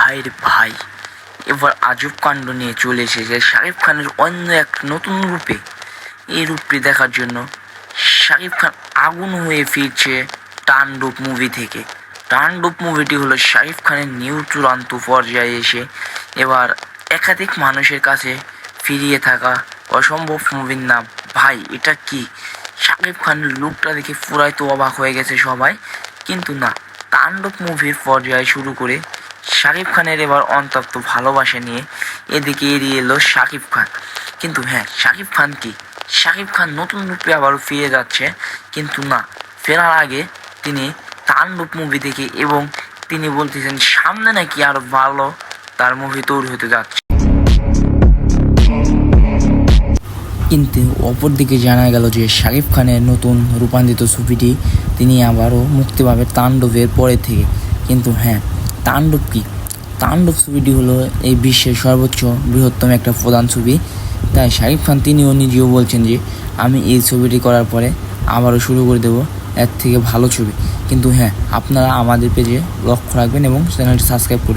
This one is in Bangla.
ভাইয়ের ভাই এবার আজব কাণ্ড নিয়ে চলে এসেছে শাকিব খানের অন্য এক নতুন রূপে। এই রূপটি দেখার জন্য শাকিব খান আগুন হয়ে ফিরছে তাণ্ডব মুভি থেকে। তাণ্ডব মুভিটি হলো শাকিব খানের নিউ চূড়ান্ত পর্যায়ে এসে এবার একাধিক মানুষের কাছে ফিরিয়ে থাকা অসম্ভব মুভির নাম। ভাই এটা কি? শাকিব খানের লুকটা দেখে পুরাই তো অবাক হয়ে গেছে সবাই, কিন্তু না, তাণ্ডব মুভির পর্যায়ে শুরু করে শাকিব খানের এবার অন্তত ভালোবাসা নিয়ে এদিকে এড়িয়ে এলো শাকিব খান। কিন্তু হ্যাঁ, শাকিব খান কি? শাকিব খান নতুন রূপে আবারও ফিরে যাচ্ছে, কিন্তু না, ফেরার আগে তিনি তাণ্ডব মুভি থেকে এবং তিনি বলতেছেন সামনে নাকি আরো ভালো তার মুভি তৈরি হতে যাচ্ছে। কিন্তু অপরদিকে জানা গেল যে শাকিব খানের নতুন রূপান্তরিত ছবিটি তিনি আবারও মুক্তি পাবে তাণ্ডবের পরে থেকে। কিন্তু হ্যাঁ, তাণ্ডব কি? তাণ্ডব ছবিটি হলো এই বিশ্বের সর্বোচ্চ বৃহত্তম একটা প্রধান ছবি। তাই শাকিব খান তিনিও নিজেও বলছেন যে আমি এই ছবিটি করার পরে আবারও শুরু করে দেবো এর থেকে ভালো ছবি। কিন্তু হ্যাঁ, আপনারা আমাদের পেজে লক্ষ্য রাখবেন এবং চ্যানেলটি সাবস্ক্রাইব করবেন।